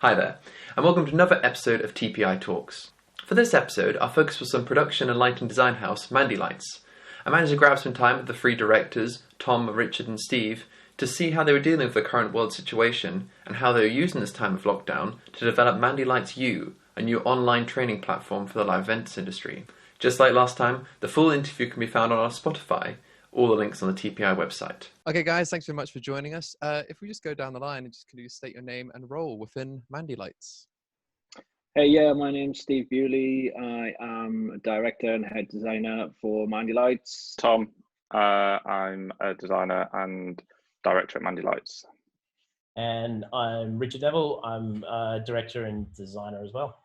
Hi there, and welcome to another episode of TPi Talks. For this episode, our focus was on production and lighting design house Mandylights. I managed to grab some time with the three directors, Tom, Richard and Steve, to see how they were dealing with the current world situation and how they were using this time of lockdown to develop Mandylights U, a new online training platform for the live events industry. Just like last time, the full interview can be found on our Spotify. All the links on the TPi website. Okay, guys, thanks very much for joining us. If we just go down the line and just can you state your name and role within Mandylights? Hey, yeah, my name's Steve Bewley. I am a director and head designer for Mandylights. Tom, I'm a designer and director at Mandylights. And I'm Richard Neville. I'm a director and designer as well.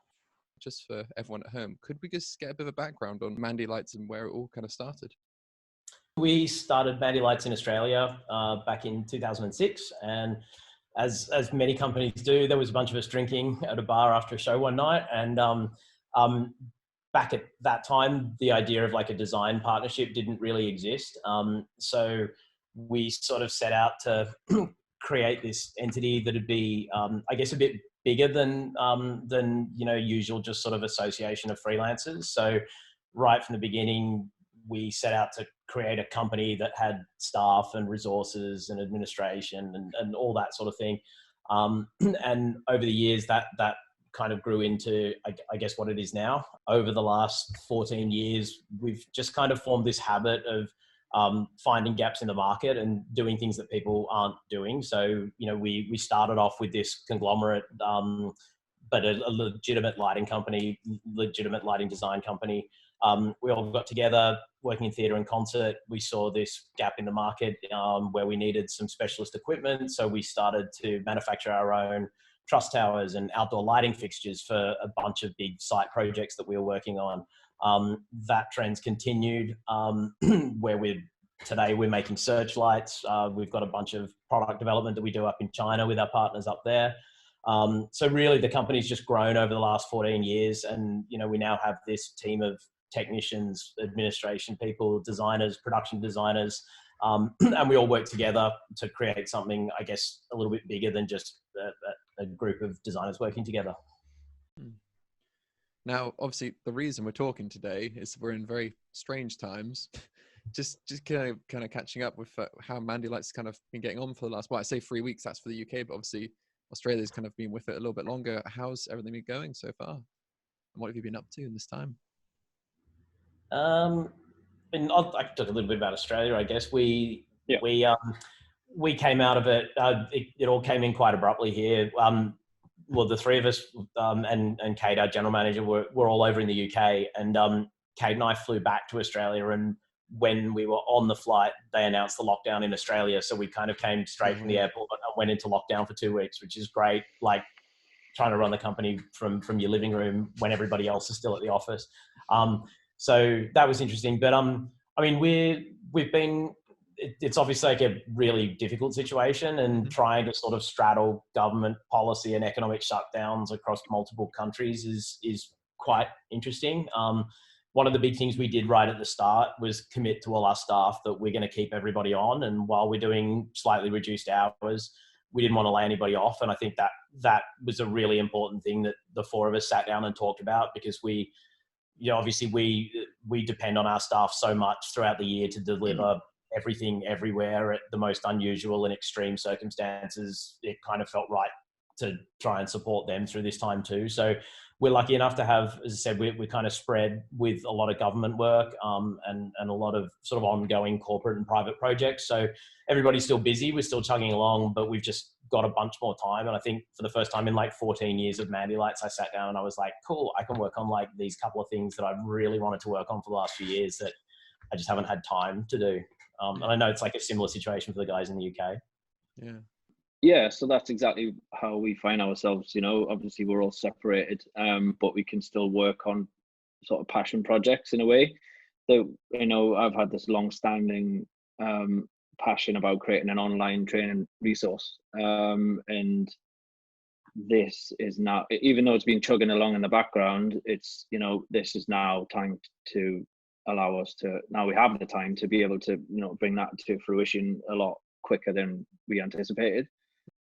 Just for everyone at home, could we just get a bit of a background on Mandylights and where it all kind of started? We started Mandylights in Australia back in 2006, and as many companies do, there was a bunch of us drinking at a bar after a show one night, and back at that time, the idea of like a design partnership didn't really exist. So we sort of set out to create this entity that'd be, I guess, a bit bigger than usual, just sort of association of freelancers. So right from the beginning, we set out to create a company that had staff and resources and administration and all that sort of thing. And over the years, that kind of grew into, I guess, what it is now. Over the last 14 years, we've just kind of formed this habit of finding gaps in the market and doing things that people aren't doing. So, we started off with this conglomerate, but a legitimate lighting company, legitimate lighting design company. We all got together working in theatre and concert. We saw this gap in the market where we needed some specialist equipment. So we started to manufacture our own truss towers and outdoor lighting fixtures for a bunch of big site projects that we were working on. That trend's continued where today we're making searchlights. We've got a bunch of product development that we do up in China with our partners up there. So really the company's just grown over the last 14 years. And, we now have this team of technicians, administration people, designers, production designers, and we all work together to create something, I guess, a little bit bigger than just a group of designers working together. Now, obviously, the reason we're talking today is we're in very strange times. just kind of catching up with how Mandylight's kind of been getting on for the last, I say 3 weeks, that's for the UK, but obviously Australia's kind of been with it a little bit longer. How's everything been going so far? And what have you been up to in this time? And I could talk a little bit about Australia, I guess. We came out of it. It all came in quite abruptly here. Well, the three of us and Kate, our general manager, were all over in the UK, and Kate and I flew back to Australia. And when we were on the flight, they announced the lockdown in Australia. So we kind of came straight from the airport and went into lockdown for 2 weeks, which is great. Like trying to run the company from your living room when everybody else is still at the office. So that was interesting. But I mean, we've been. It's obviously like a really difficult situation, and trying to sort of straddle government policy and economic shutdowns across multiple countries is quite interesting. One of the big things we did right at the start was commit to all our staff that we're going to keep everybody on. And while we're doing slightly reduced hours, we didn't want to lay anybody off. And I think that was a really important thing that the four of us sat down and talked about, because obviously we depend on our staff so much throughout the year to deliver everything everywhere at the most unusual and extreme circumstances. It kind of felt right to try and support them through this time too. So we're lucky enough to have, as I said, we're kind of spread with a lot of government work and a lot of sort of ongoing corporate and private projects. So everybody's still busy. We're still chugging along, but we've just got a bunch more time. And I think for the first time in like 14 years of Mandylights, I sat down and I was like, cool, I can work on like these couple of things that I've really wanted to work on for the last few years that I just haven't had time to do. And I know it's like a similar situation for the guys in the UK. Yeah, so that's exactly how we find ourselves. Obviously we're all separated, but we can still work on sort of passion projects in a way. That I've had this long-standing passion about creating an online training resource, and this is now, even though it's been chugging along in the background, it's this is now time to allow us to, now we have the time to be able to bring that to fruition a lot quicker than we anticipated.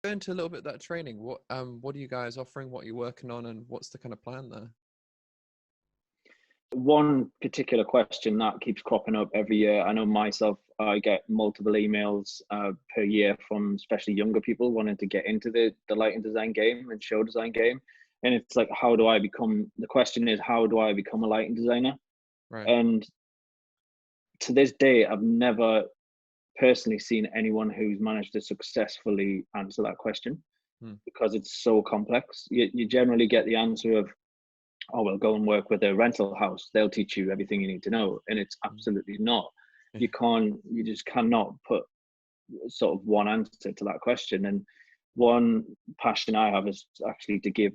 Go into a little bit of that training. What are you guys offering? What are you working on, and what's the kind of plan there? One particular question that keeps cropping up every year. I know myself, I get multiple emails per year from especially younger people wanting to get into the lighting design game and show design game. And it's like, the question is, how do I become a lighting designer? Right. And to this day, I've never personally seen anyone who's managed to successfully answer that question because it's so complex. You generally get the answer of, oh, well, go and work with a rental house. They'll teach you everything you need to know. And it's absolutely not. You just cannot put sort of one answer to that question. And one passion I have is actually to give,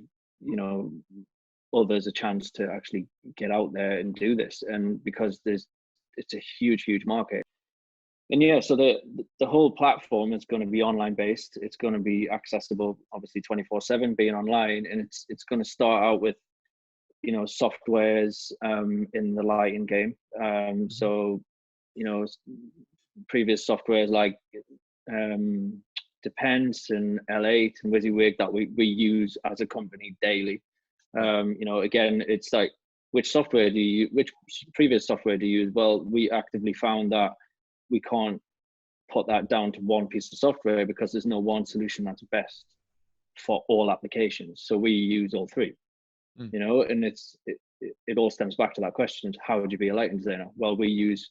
others a chance to actually get out there and do this. And because it's a huge market. And yeah, so the whole platform is going to be online based. It's going to be accessible, obviously 24/7, being online, and it's going to start out with softwares in the lighting game. So previous softwares like Depends and L8 and WYSIWYG that we use as a company daily. Again, it's like, which previous software do you use? Well, we actively found that we can't put that down to one piece of software because there's no one solution that's best for all applications. So we use all three, and it all stems back to that question: how would you be a lighting designer? Well, we use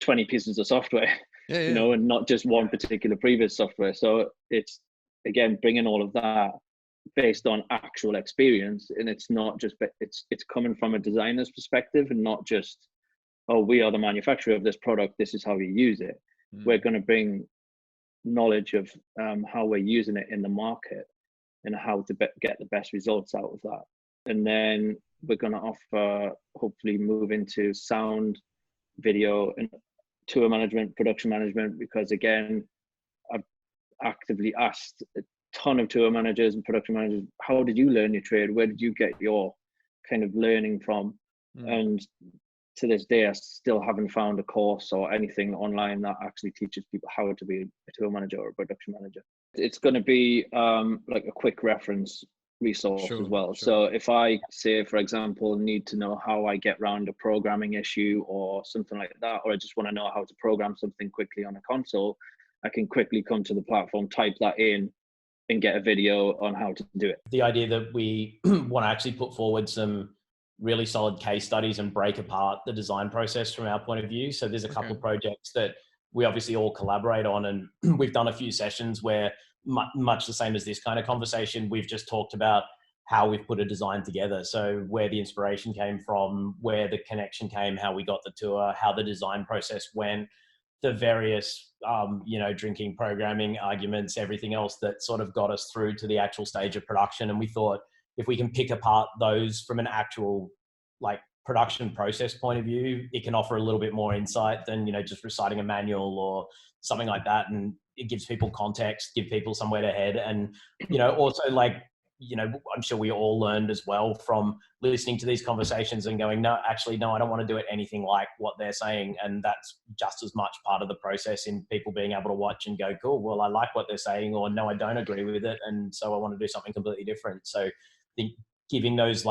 20 pieces of software, and not just one particular previous software. So it's, again, bringing all of that based on actual experience, and it's not just, it's coming from a designer's perspective and not just, oh, we are the manufacturer of this product, this is how you use it. We're going to bring knowledge of how we're using it in the market and how to get the best results out of that. And then we're going to offer, hopefully move into sound, video, and tour management, production management, because again, I've actively asked a ton of tour managers and production managers, how did you learn your trade? Where did you get your kind of learning from? And to this day, I still haven't found a course or anything online that actually teaches people how to be a tour manager or a production manager. It's going to be like a quick reference resource as well. Sure. So if I say, for example, need to know how I get around a programming issue or something like that, or I just want to know how to program something quickly on a console, I can quickly come to the platform, type that in, and get a video on how to do it. The idea that we want to actually put forward some really solid case studies and break apart the design process from our point of view. So there's a couple of projects that we obviously all collaborate on, and we've done a few sessions where much the same as this kind of conversation, we've just talked about how we've put a design together. So where the inspiration came from, where the connection came, how we got the tour, how the design process went, the various, drinking, programming arguments, everything else that sort of got us through to the actual stage of production. And we thought, if we can pick apart those from an actual production process point of view, it can offer a little bit more insight than, just reciting a manual or something like that. And it gives people context, give people somewhere to head. And, also I'm sure we all learned as well from listening to these conversations and going, no, I don't want to do it anything like what they're saying. And that's just as much part of the process in people being able to watch and go, cool, well, I like what they're saying, or no, I don't agree with it, and so I want to do something completely different. So I think giving those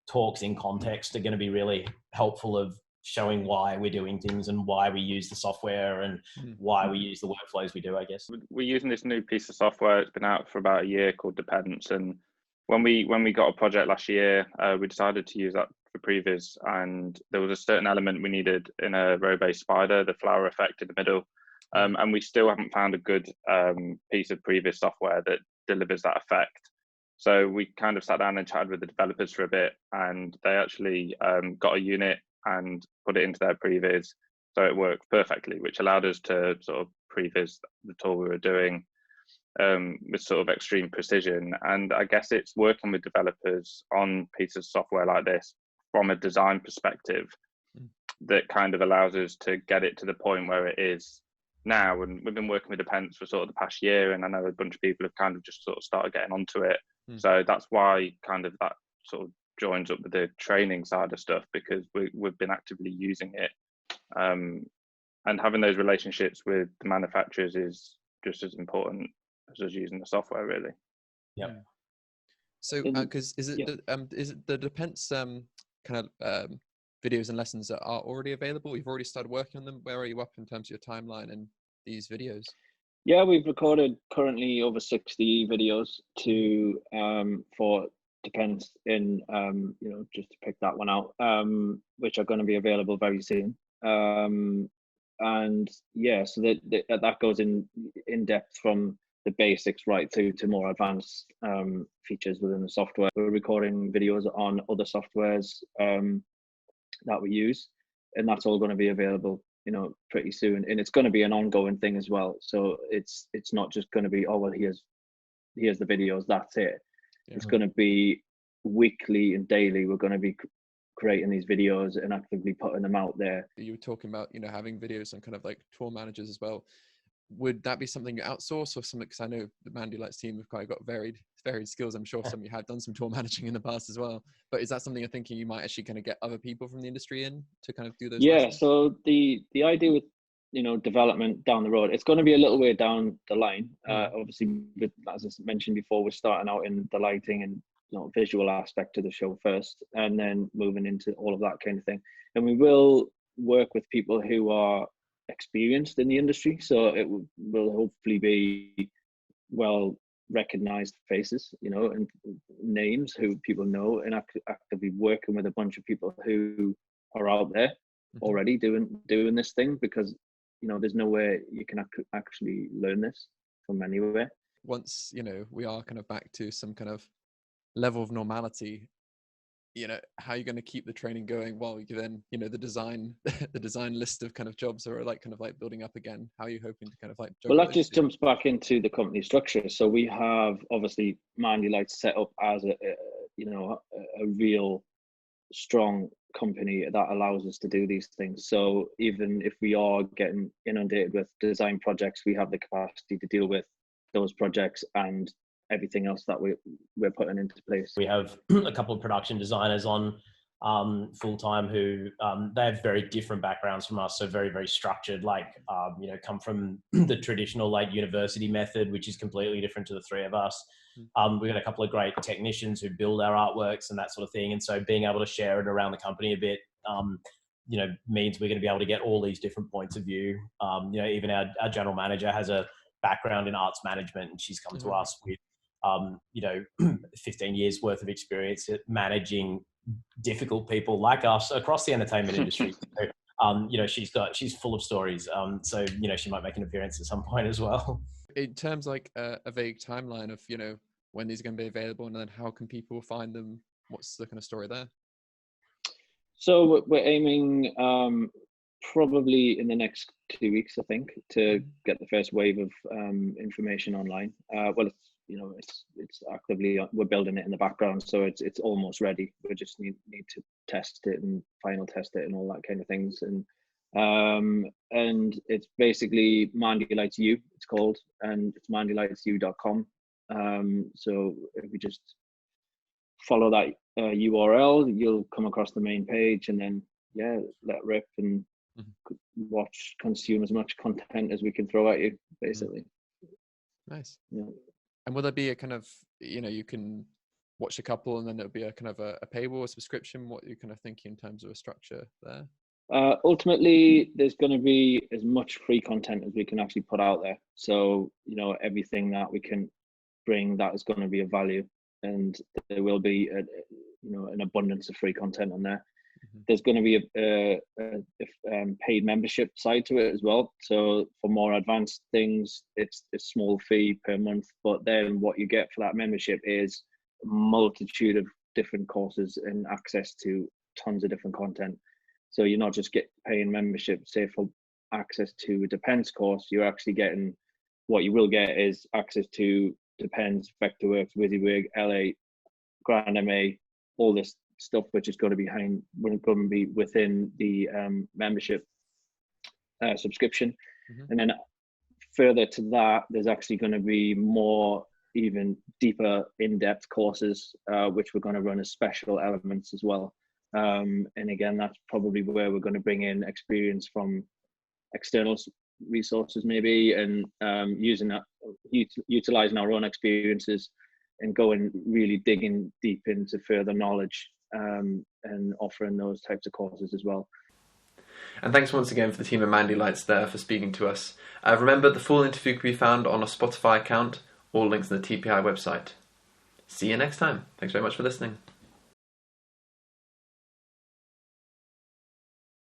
talks in context are going to be really helpful of showing why we're doing things and why we use the software and why we use the workflows we do, I guess. We're using this new piece of software. It's been out for about a year, called Depends. And when we got a project last year, we decided to use that for previs, and there was a certain element we needed in a row-based spider, the flower effect in the middle. And we still haven't found a good piece of previs software that delivers that effect. So we kind of sat down and chatted with the developers for a bit, and they actually got a unit and put it into their previs, so it worked perfectly, which allowed us to sort of previs the tour we were doing with sort of extreme precision. And I guess it's working with developers on pieces of software like this from a design perspective that kind of allows us to get it to the point where it is now. And we've been working with Depends for sort of the past year, and I know a bunch of people have kind of just sort of started getting onto it. So that's why kind of that sort of joins up with the training side of stuff, because we've been actively using it. And having those relationships with the manufacturers is just as important as us using the software really. Yeah. So, because is it the Depends kind of videos and lessons that are already available? You've already started working on them. Where are you up in terms of your timeline and these videos? Yeah, we've recorded currently over 60 videos to for Depends in just to pick that one out, which are going to be available very soon. And yeah, so that goes in depth from the basics right through to more advanced features within the software. We're recording videos on other softwares that we use, and that's all going to be available pretty soon, and it's going to be an ongoing thing as well. So it's not just going to be, oh well, here's the videos, that's it. It's going to be weekly and daily. We're going to be creating these videos and actively putting them out there. You were talking about having videos on kind of like tour managers as well. Would that be something you outsource or something? Because I know the Mandylights team have kind of got varied skills. I'm sure some of you have done some tour managing in the past as well. But is that something you're thinking you might actually kind of get other people from the industry in to kind of do those? Yeah. lessons? So the idea with development down the road, it's going to be a little way down the line. Obviously, as I mentioned before, we're starting out in the lighting and visual aspect of the show first, and then moving into all of that kind of thing. And we will work with people who are experienced in the industry, so it will hopefully be well recognized faces, and names who people know, and actively working with a bunch of people who are out there already doing this thing, because there's no way you can actually learn this from anywhere. Once we are kind of back to some kind of level of normality, how are you going to keep the training going while you then the design list of kind of jobs are like building up again? How are you hoping to kind of well, that just jumps back into the company structure. So we have obviously Mandylights set up as a real strong company that allows us to do these things. So even if we are getting inundated with design projects, we have the capacity to deal with those projects and everything else that we're putting into place. We have a couple of production designers on full-time who they have very different backgrounds from us, so very, very structured, come from the traditional university method, which is completely different to the three of us. We've got a couple of great technicians who build our artworks and that sort of thing, and so being able to share it around the company a bit means we're going to be able to get all these different points of view. Even our general manager has a background in arts management, and she's come to us with 15 years worth of experience at managing difficult people like us across the entertainment industry. So, she's full of stories. So she might make an appearance at some point as well. In terms like a vague timeline of when these are going to be available, and then how can people find them? What's the kind of story there? So we're aiming probably in the next 2 weeks, I think, to get the first wave of information online. Well, it's actively, we're building it in the background, so it's almost ready. We just need to test it and final test it and all that kind of things. And it's basically Mandylights U, it's called, and it's mandylightsu.com. So if you just follow that URL, you'll come across the main page, and then let rip and consume as much content as we can throw at you, basically. Nice. Yeah. And will there be a kind of you can watch a couple and then there'll be a kind of a paywall, a subscription? What are you kind of thinking in terms of a structure there? Ultimately, there's going to be as much free content as we can actually put out there. So everything that we can bring that is going to be of value, and there will be an abundance of free content on there. There's going to be a paid membership side to it as well. So for more advanced things, it's a small fee per month. But then what you get for that membership is a multitude of different courses and access to tons of different content. So you're not just paying membership, say for access to a Depends course, you're actually getting, what you will get is access to Depends, Vectorworks, WYSIWYG, LA, Grand MA, all this stuff which is going to be within the membership subscription. And then further to that, there's actually going to be more even deeper in-depth courses which we're going to run as special elements as well. And again, that's probably where we're going to bring in experience from external resources maybe, and utilizing our own experiences and going really digging deep into further knowledge, and offering those types of courses as well. And thanks once again for the team at Mandylights there for speaking to us. Remember, the full interview can be found on our Spotify account, all links on the TPi website. See you next time. Thanks very much for listening.